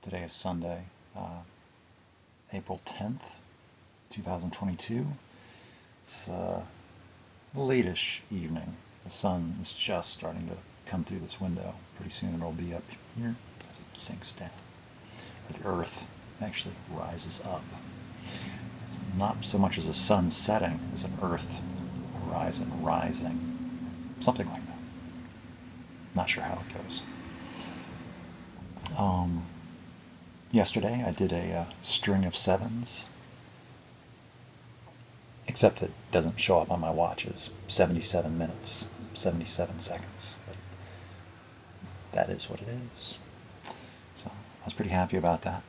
Today is Sunday, April 10th, 2022. It's late-ish evening. The sun is just starting to come through this window. Pretty soon it'll be up here as it sinks down. The earth actually rises up. It's not so much as a sun setting as an earth horizon rising. Something like that. Not sure how it goes. Yesterday I did a string of sevens, except it doesn't show up on my watch as 77 minutes, 77 seconds. But that is what it is. So I was pretty happy about that.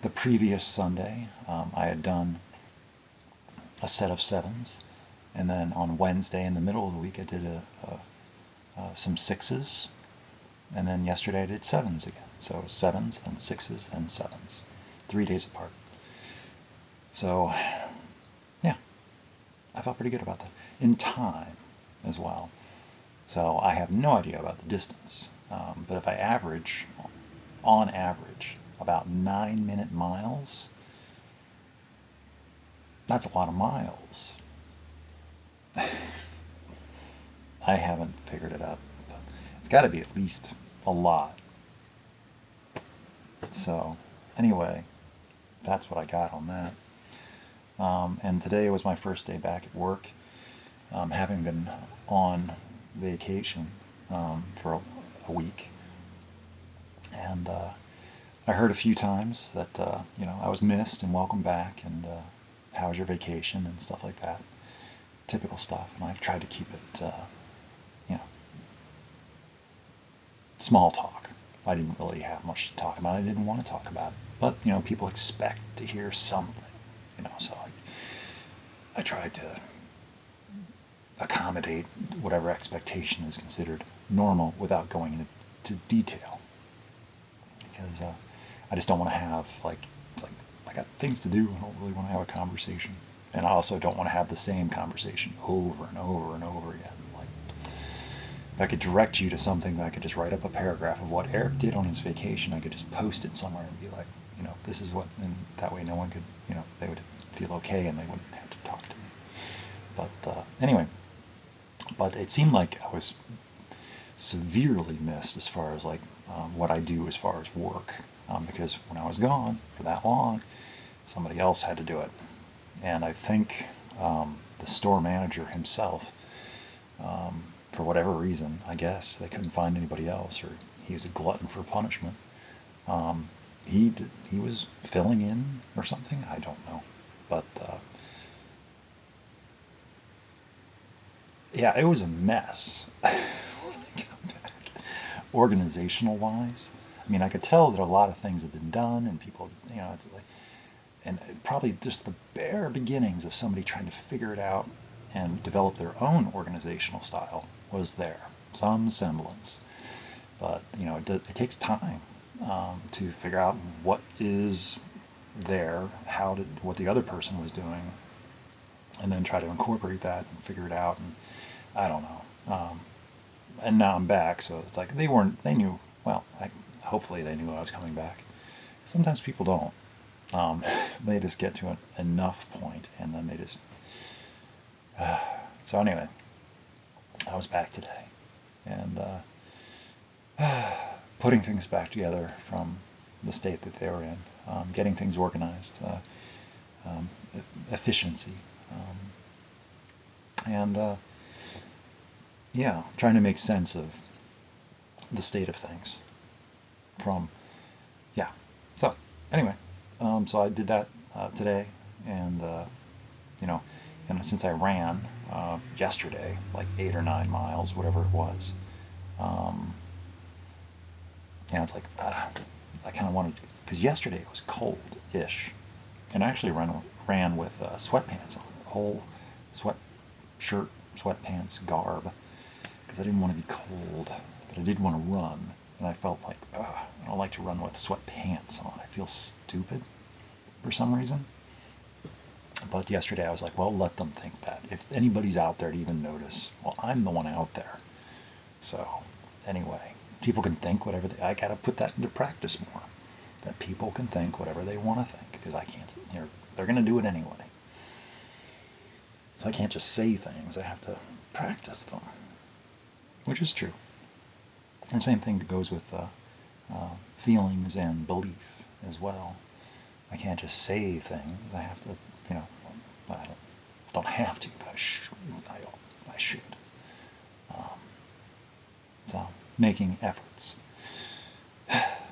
The previous Sunday I had done a set of sevens, and then on Wednesday in the middle of the week I did some sixes. And then yesterday I did sevens again. So sevens, then sixes, then sevens. 3 days apart. So, yeah, I felt pretty good about that. In time as well. So I have no idea about the distance. But if I average, on average, about 9-minute miles, that's a lot of miles. I haven't figured it out. It's got to be at least a lot. So anyway, that's what I got on that. And today was my first day back at work, having been on vacation for a week. And I heard a few times that I was missed and welcome back, and how was your vacation and stuff like that. Typical stuff. And I tried to keep it small talk. I didn't really have much to talk about. I didn't want to talk about it. But, people expect to hear something, so I tried to accommodate whatever expectation is considered normal without going into detail. Because I just don't want to have, it's like, I got things to do. I don't really want to have a conversation. And I also don't want to have the same conversation over and over and over again. If I could direct you to something, I could just write up a paragraph of what Eric did on his vacation. I could just post it somewhere and be like, this is what, and that way no one could, they would feel okay and they wouldn't have to talk to me. But anyway, but it seemed like I was severely missed as far as what I do as far as work, because when I was gone for that long, somebody else had to do it. And I think the store manager himself, for whatever reason, I guess they couldn't find anybody else, or he was a glutton for punishment. He was filling in or something. I don't know, but yeah, it was a mess. Organizational wise, I mean, I could tell that a lot of things had been done, and people, it's like, and probably just the bare beginnings of somebody trying to figure it out and develop their own organizational style was there, some semblance. But it takes time to figure out what is there, what the other person was doing, and then try to incorporate that and figure it out. And I don't know. And now I'm back, so it's like they knew. Well, hopefully they knew I was coming back. Sometimes people don't. They just get to enough point, and then they just. So anyway, I was back today, and putting things back together from the state that they were in, getting things organized, efficiency, and yeah, trying to make sense of the state of things from, yeah. So anyway, so I did that today, and and since I ran yesterday, like 8 or 9 miles, whatever it was, it's like I kind of wanted, because yesterday it was cold-ish, and I actually ran with sweatpants on, whole shirt, sweatpants, garb, because I didn't want to be cold, but I did want to run, and I felt like I don't like to run with sweatpants on. I feel stupid for some reason. But yesterday I was like, well, let them think that. If anybody's out there to even notice, well, I'm the one out there. So anyway, people can think whatever I got to put that into practice more. That people can think whatever they want to think, because I can't. They're going to do it anyway. So I can't just say things. I have to practice them, which is true. And same thing goes with feelings and belief as well. I can't just say things. I have to, I don't have to, but I should. So making efforts.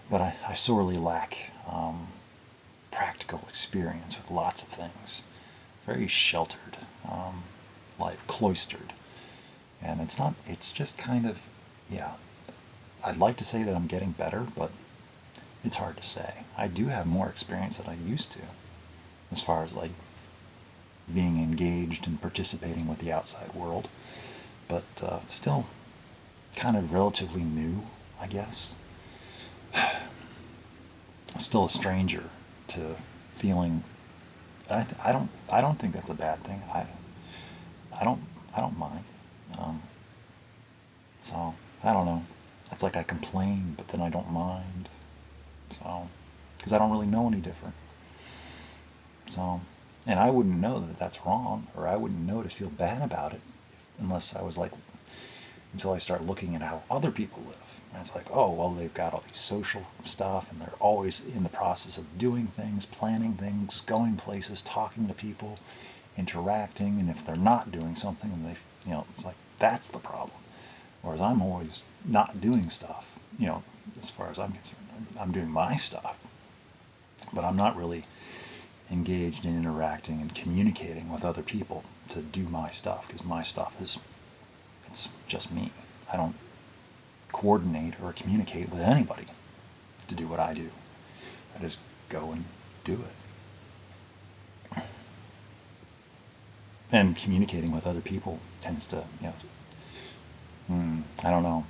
But I sorely lack practical experience with lots of things. Very sheltered, like cloistered. And it's just kind of, yeah, I'd like to say that I'm getting better, but it's hard to say. I do have more experience than I used to, as far as like being engaged and participating with the outside world, but still kind of relatively new, I guess. Still a stranger to feeling. I don't think that's a bad thing. I don't mind. So I don't know. It's like I complain, but then I don't mind. So, because I don't really know any different. So, and I wouldn't know that that's wrong, or I wouldn't know to feel bad about it, unless I was like, until I start looking at how other people live. And it's like, oh, well, they've got all these social stuff, and they're always in the process of doing things, planning things, going places, talking to people, interacting, and if they're not doing something, and it's like, that's the problem. Whereas I'm always not doing stuff, as far as I'm concerned. I'm doing my stuff, but I'm not really engaged in interacting and communicating with other people to do my stuff, because my stuff it's just me. I don't coordinate or communicate with anybody to do what I do. I just go and do it. And communicating with other people tends to, I don't know.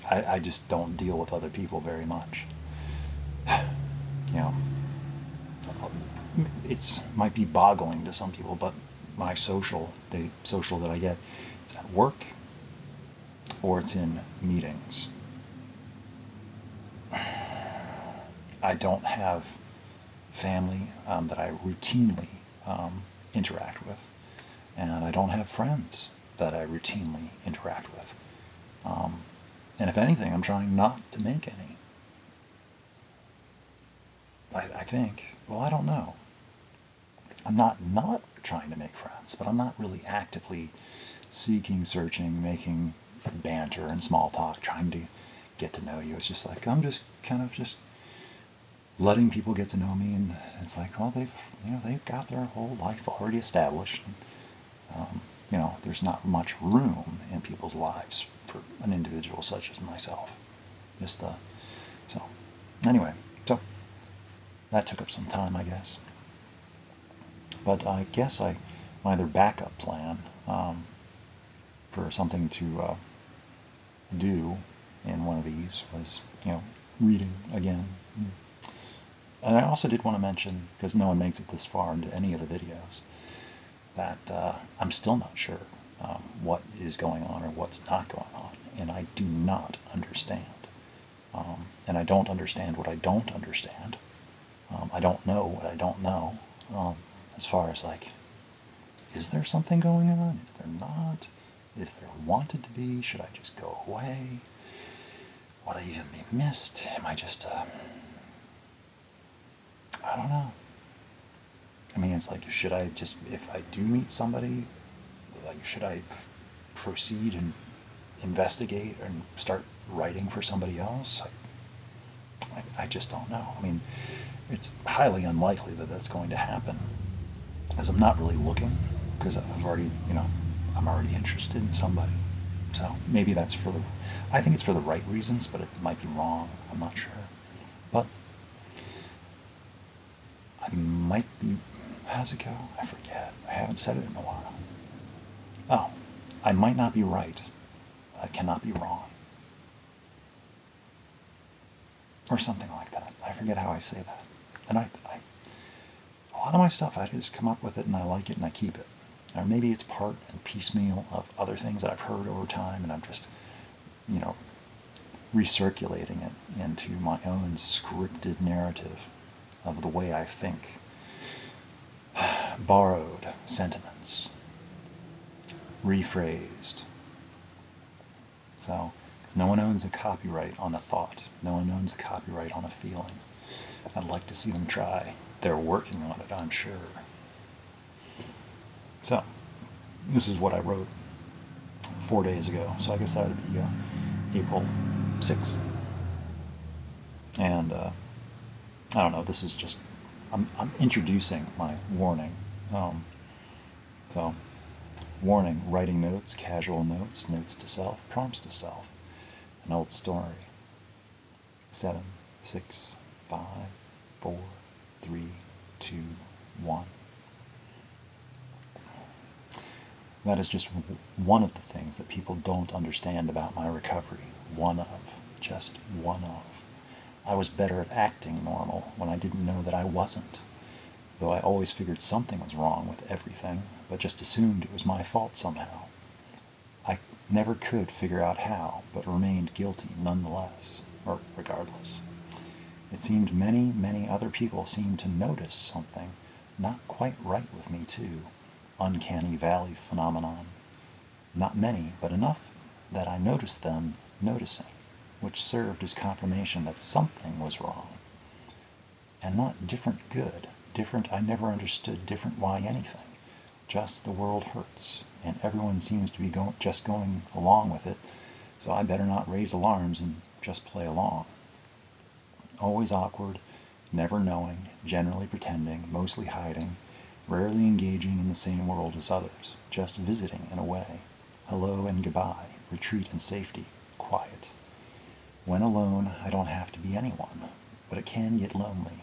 I just don't deal with other people very much. It might be boggling to some people, but my the social that I get, it's at work or it's in meetings. I don't have family that I routinely interact with, and I don't have friends that I routinely interact with. And if anything, I'm trying not to make any. I think. Well, I don't know. I'm not trying to make friends, but I'm not really actively seeking, searching, making banter and small talk, trying to get to know you. It's just like, I'm just kind of just letting people get to know me, and it's like, well, they've got their whole life already established. And, there's not much room in people's lives for an individual such as myself. So anyway, so that took up some time, I guess. But I guess my other backup plan for something to do in one of these was, reading again. And I also did want to mention, because no one makes it this far into any of the videos, that I'm still not sure what is going on or what's not going on, and I do not understand. And I don't understand what I don't understand. I don't know what I don't know. As far as like, is there something going on? Is there not? Is there wanted to be? Should I just go away? Would I even be missed? Am I just I don't know. I mean, it's like, should I just, if I do meet somebody, like, should I proceed and investigate and start writing for somebody else? I just don't know. I mean, it's highly unlikely that that's going to happen, as I'm not really looking, because I'm already interested in somebody. So maybe that's I think it's for the right reasons, but it might be wrong. I'm not sure. But I might be, how does it go? I forget. I haven't said it in a while. Oh, I might not be right. I cannot be wrong. Or something like that. I forget how I say that. And a lot of my stuff, I just come up with it and I like it and I keep it. Or maybe it's part and piecemeal of other things that I've heard over time, and I'm just, recirculating it into my own scripted narrative of the way I think. Borrowed sentiments, rephrased. So, 'cause no one owns a copyright on a thought. No one owns a copyright on a feeling. I'd like to see them try. They're working on it, I'm sure. So, this is what I wrote 4 days ago. So I guess that would be April 6th. And I don't know, this is just, I'm introducing my warning. So, warning, writing notes, casual notes, notes to self, prompts to self. An old story. 7, 6, 5, 4, 3, 2, 1. That is just one of the things that people don't understand about my recovery. Just one of. I was better at acting normal when I didn't know that I wasn't. Though I always figured something was wrong with everything, but just assumed it was my fault somehow. I never could figure out how, but remained guilty nonetheless, or regardless. It seemed many, many other people seemed to notice something not quite right with me too. Uncanny valley phenomenon. Not many, but enough that I noticed them noticing, which served as confirmation that something was wrong. And not different good. Different I never understood. Different why anything. Just the world hurts, and everyone seems to be just going along with it, so I better not raise alarms and just play along. Always awkward, never knowing, generally pretending, mostly hiding, rarely engaging in the same world as others, just visiting in a way. Hello and goodbye, retreat and safety, quiet. When alone, I don't have to be anyone, but it can get lonely.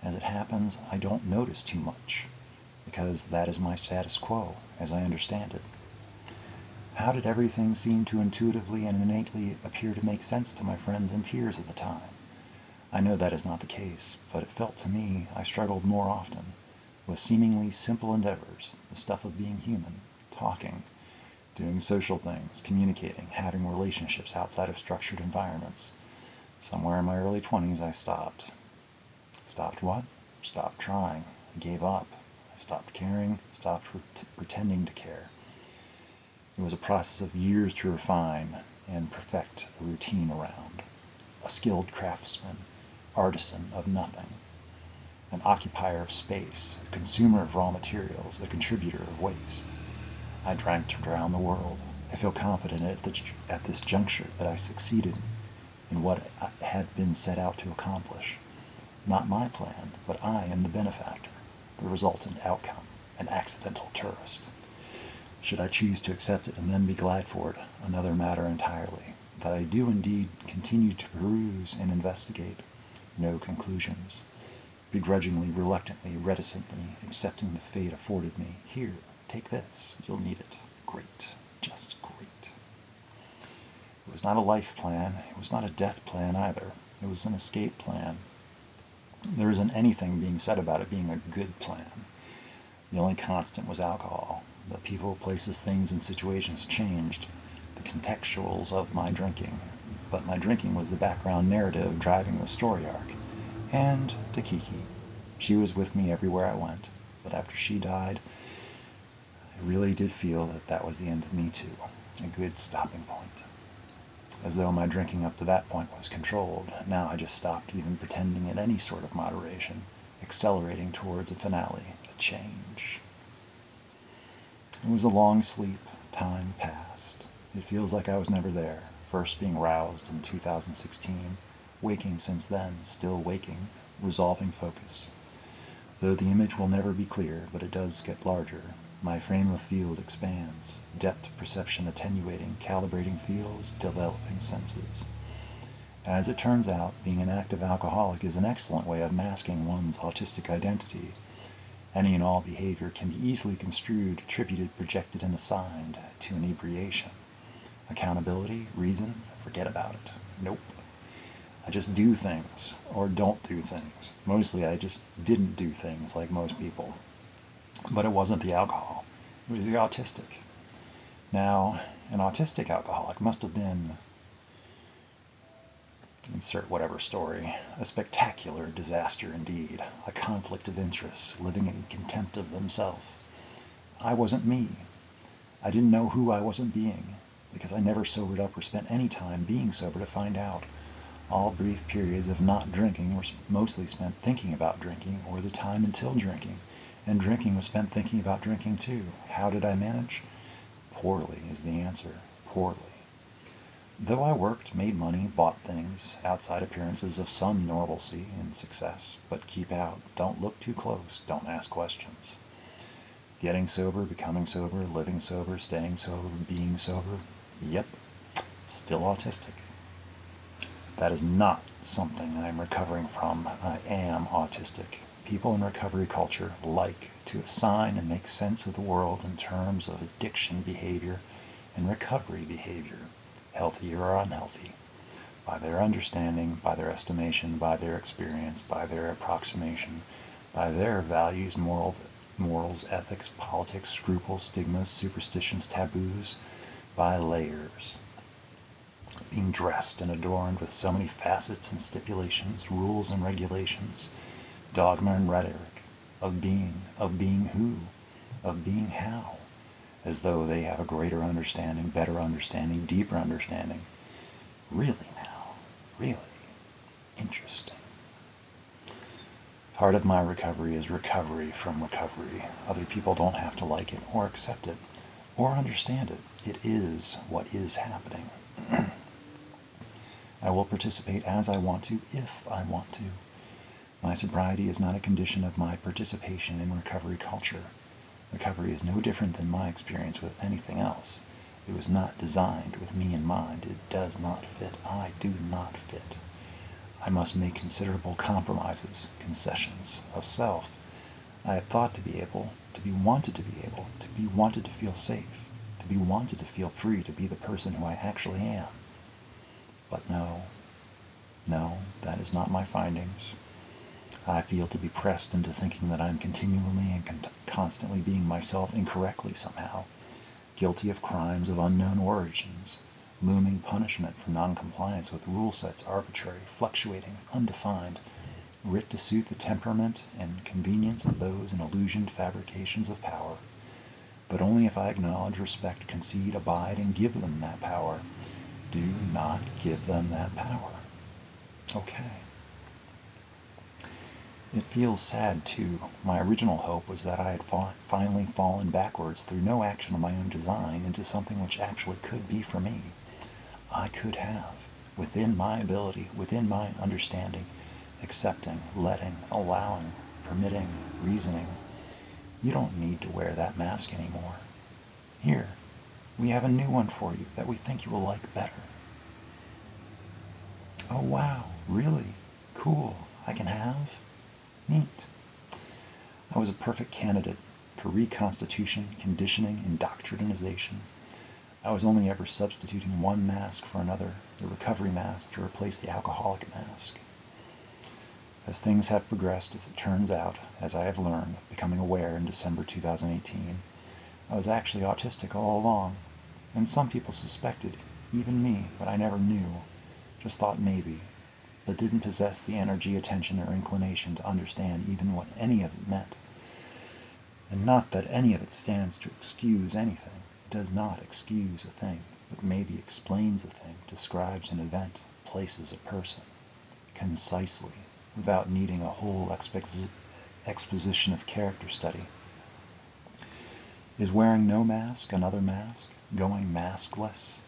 As it happens, I don't notice too much, because that is my status quo, as I understand it. How did everything seem to intuitively and innately appear to make sense to my friends and peers at the time? I know that is not the case, but it felt to me I struggled more often with seemingly simple endeavors, the stuff of being human, talking, doing social things, communicating, having relationships outside of structured environments. Somewhere in my early 20s I stopped. Stopped what? Stopped trying. I gave up. I stopped caring, stopped pretending to care. It was a process of years to refine and perfect a routine around. A skilled craftsman, artisan of nothing. An occupier of space, a consumer of raw materials, a contributor of waste. I drank to drown the world. I feel confident at this juncture that I succeeded in what I had been set out to accomplish. Not my plan, but I am the benefactor, the resultant outcome, an accidental tourist. Should I choose to accept it and then be glad for it, another matter entirely. That I do indeed continue to peruse and investigate, no conclusions. Begrudgingly, reluctantly, reticently, accepting the fate afforded me. Here, take this. You'll need it. Great. Just great. It was not a life plan. It was not a death plan either. It was an escape plan. There isn't anything being said about it being a good plan. The only constant was alcohol. The people, places, things, and situations changed. The contextuals of my drinking. But my drinking was the background narrative driving the story arc. And to Kiki. She was with me everywhere I went. But after she died, I really did feel that that was the end of me too. A good stopping point. As though my drinking up to that point was controlled. Now I just stopped even pretending at any sort of moderation, accelerating towards a finale, a change. It was a long sleep. Time passed. It feels like I was never there, first being roused in 2016, waking since then, still waking, resolving focus. Though the image will never be clear, but it does get larger. My frame of field expands, depth perception attenuating, calibrating fields, developing senses. As it turns out, being an active alcoholic is an excellent way of masking one's autistic identity. Any and all behavior can be easily construed, attributed, projected, and assigned to inebriation. Accountability, reason, forget about it. Nope. I just do things, or don't do things. Mostly I just didn't do things like most people. But it wasn't the alcohol. It was the autistic. Now, an autistic alcoholic must have been insert whatever story, a spectacular disaster indeed, a conflict of interests, living in contempt of themselves. I wasn't me. I didn't know who I wasn't being, because I never sobered up or spent any time being sober to find out. All brief periods of not drinking were mostly spent thinking about drinking, or the time until drinking, and drinking was spent thinking about drinking too. How did I manage? Poorly is the answer. Poorly. Though I worked, made money, bought things, outside appearances of some normalcy and success, but keep out, don't look too close, don't ask questions. Getting sober, becoming sober, living sober, staying sober, being sober, yep, still autistic. That is not something I'm recovering from. I am autistic. People in recovery culture like to assign and make sense of the world in terms of addiction behavior and recovery behavior, healthy or unhealthy, by their understanding, by their estimation, by their experience, by their approximation, by their values, morals, ethics, politics, scruples, stigmas, superstitions, taboos, by layers, being dressed and adorned with so many facets and stipulations, rules and regulations, dogma and rhetoric, of being who, of being how, as though they have a greater understanding, better understanding, deeper understanding. Really now, really interesting. Part of my recovery is recovery from recovery. Other people don't have to like it or accept it or understand it. It is what is happening. I will participate as I want to, if I want to. My sobriety is not a condition of my participation in recovery culture. Recovery is no different than my experience with anything else. It was not designed with me in mind. It does not fit. I do not fit. I must make considerable compromises, concessions, of self. I had thought to be able, to be wanted to be able, to be wanted to feel safe, to be wanted to feel free to be the person who I actually am. But no, that is not my findings. I feel to be pressed into thinking that I am continually and constantly being myself incorrectly somehow, guilty of crimes of unknown origins, looming punishment for noncompliance with rule sets, arbitrary, fluctuating, undefined, writ to suit the temperament and convenience of those in illusioned fabrications of power. But only if I acknowledge, respect, concede, abide, and give them that power. Do not give them that power. Okay. It feels sad, too. My original hope was that I had finally fallen backwards through no action of my own design into something which actually could be for me. I could have, within my ability, within my understanding, accepting, letting, allowing, permitting, reasoning. You don't need to wear that mask anymore. Here, we have a new one for you that we think you will like better. Oh wow, really? Cool. I can have? Neat. I was a perfect candidate for reconstitution, conditioning, indoctrination. I was only ever substituting one mask for another, the recovery mask to replace the alcoholic mask. As things have progressed, as it turns out, as I have learned, becoming aware in December 2018, I was actually autistic all along, and some people suspected, even me, but I never knew, just thought maybe, but didn't possess the energy, attention, or inclination to understand even what any of it meant. And not that any of it stands to excuse anything. It does not excuse a thing, but maybe explains a thing, describes an event, places a person, concisely, without needing a whole exposition of character study. Is wearing no mask another mask, going maskless?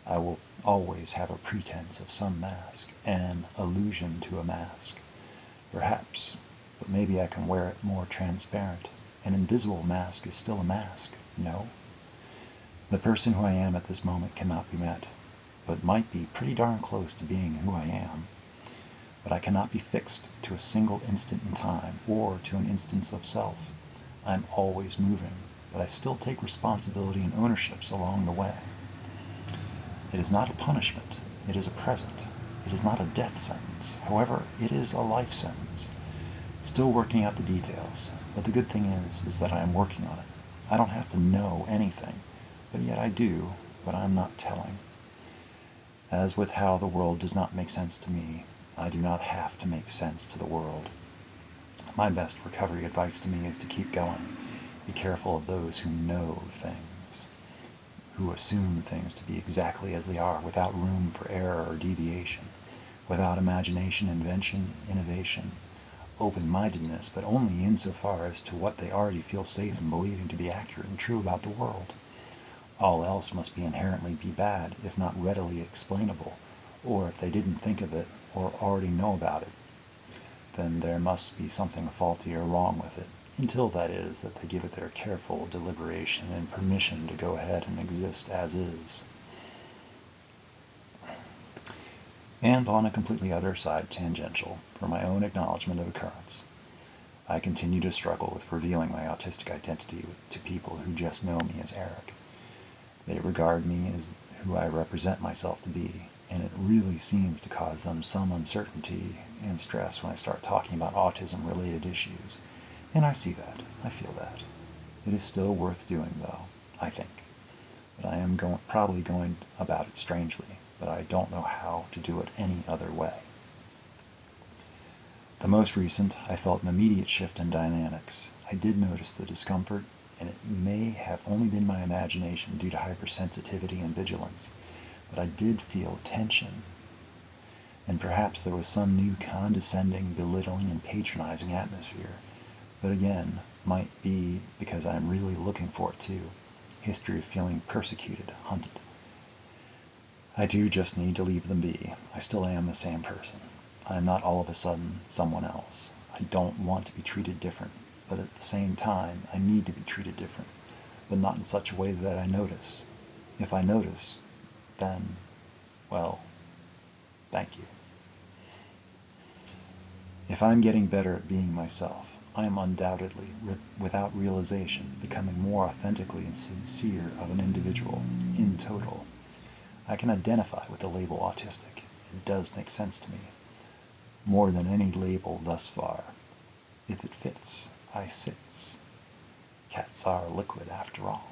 I will always have a pretense of some mask, an allusion to a mask. Perhaps, but maybe I can wear it more transparent. An invisible mask is still a mask, no? The person who I am at this moment cannot be met, but might be pretty darn close to being who I am. But I cannot be fixed to a single instant in time, or to an instance of self. I am always moving, but I still take responsibility and ownerships along the way. It is not a punishment, it is a present. It is not a death sentence, however, it is a life sentence. Still working out the details, but the good thing is that I am working on it. I don't have to know anything, but yet I do, but I'm not telling. As with how the world does not make sense to me, I do not have to make sense to the world. My best recovery advice to me is to keep going. Be careful of those who know things, who assume things to be exactly as they are, without room for error or deviation, without imagination, invention, innovation, open-mindedness, but only insofar as to what they already feel safe in believing to be accurate and true about the world. All else must be inherently bad, if not readily explainable, or if they didn't think of it or already know about it, then there must be something faulty or wrong with it, until that is that they give it their careful deliberation and permission to go ahead and exist as is. And on a completely other side, tangential, for my own acknowledgement of occurrence, I continue to struggle with revealing my autistic identity to people who just know me as Eric. They regard me as who I represent myself to be, and it really seems to cause them some uncertainty and stress when I start talking about autism-related issues. And I see that. I feel that. It is still worth doing, though, I think. But I am probably going about it strangely, but I don't know how to do it any other way. The most recent, I felt an immediate shift in dynamics. I did notice the discomfort, and it may have only been my imagination due to hypersensitivity and vigilance, but I did feel tension. And perhaps there was some new condescending, belittling, and patronizing atmosphere. But again, might be because I'm really looking for it too. History of feeling persecuted, hunted. I do just need to leave them be. I still am the same person. I am not all of a sudden someone else. I don't want to be treated different, but at the same time, I need to be treated different, but not in such a way that I notice. If I notice, then, well, thank you. If I'm getting better at being myself, I am undoubtedly, without realization, becoming more authentically and sincere of an individual, in total. I can identify with the label autistic. It does make sense to me, more than any label thus far. If it fits, I sits. Cats are liquid after all.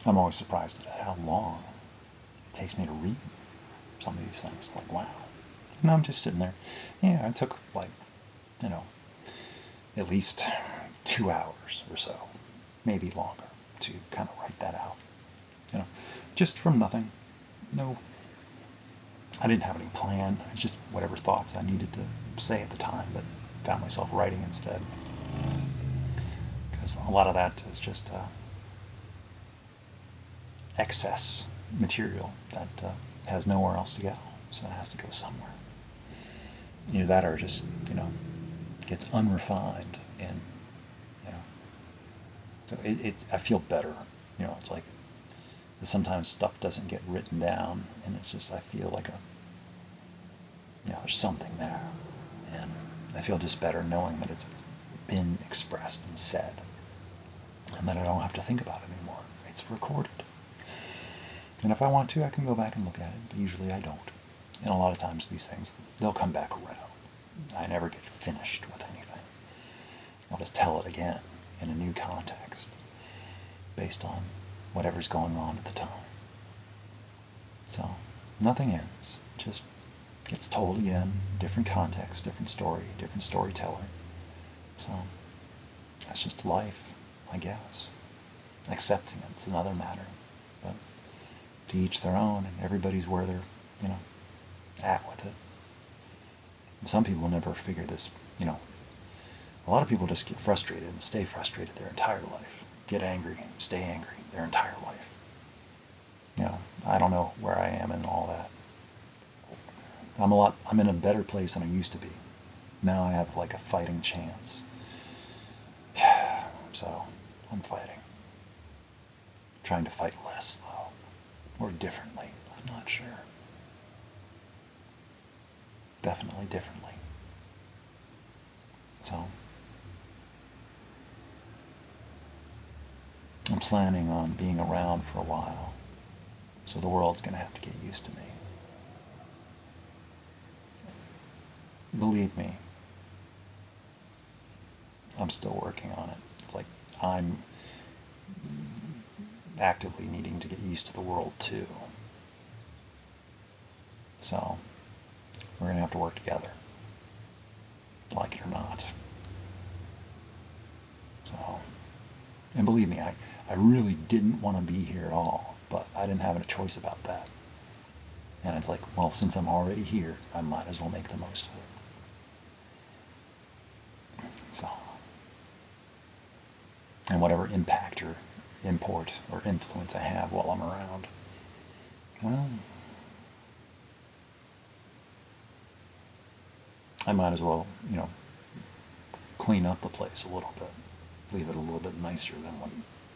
I'm always surprised at how long it takes me to read some of these things. Like, wow. And I'm just sitting there. Yeah, it took at least 2 hours or so, maybe longer, to kind of write that out. Just from nothing. No, I didn't have any plan. It's just whatever thoughts I needed to say at the time, but found myself writing instead. Because a lot of that is just excess material that has nowhere else to go, so it has to go somewhere. Either that or just, gets unrefined, and, so I feel better. It's like sometimes stuff doesn't get written down, and it's just, I feel like there's something there, and I feel just better knowing that it's been expressed and said, and that I don't have to think about it anymore. It's recorded. And if I want to, I can go back and look at it, but usually I don't. And a lot of times these things, they'll come back around. I never get finished with anything. I'll just tell it again in a new context, based on whatever's going on at the time. So, nothing ends. It just gets told again, different context, different story, different storyteller. So, that's just life, I guess. Accepting it's another matter. But to each their own, and everybody's where they're, at with it. Some people never figure this, a lot of people just get frustrated and stay frustrated their entire life. Get angry, stay angry their entire life. I don't know where I am in all that. I'm in a better place than I used to be. Now I have like a fighting chance. So, I'm fighting. Trying to fight less, though. Or differently. I'm not sure. Definitely differently. So, I'm planning on being around for a while. So the world's going to have to get used to me. Believe me, I'm still working on it. It's like I'm actively needing to get used to the world too. So we're going to have to work together, like it or not. So, and believe me, I really didn't want to be here at all, but I didn't have a choice about that. And it's like, well, since I'm already here, I might as well make the most of it. So, and whatever impact or import or influence I have while I'm around, well, I might as well, clean up the place a little bit, leave it a little bit nicer than when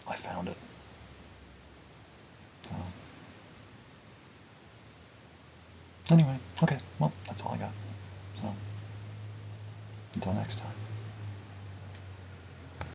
I found it. So, anyway, okay, well, that's all I got. So, until next time.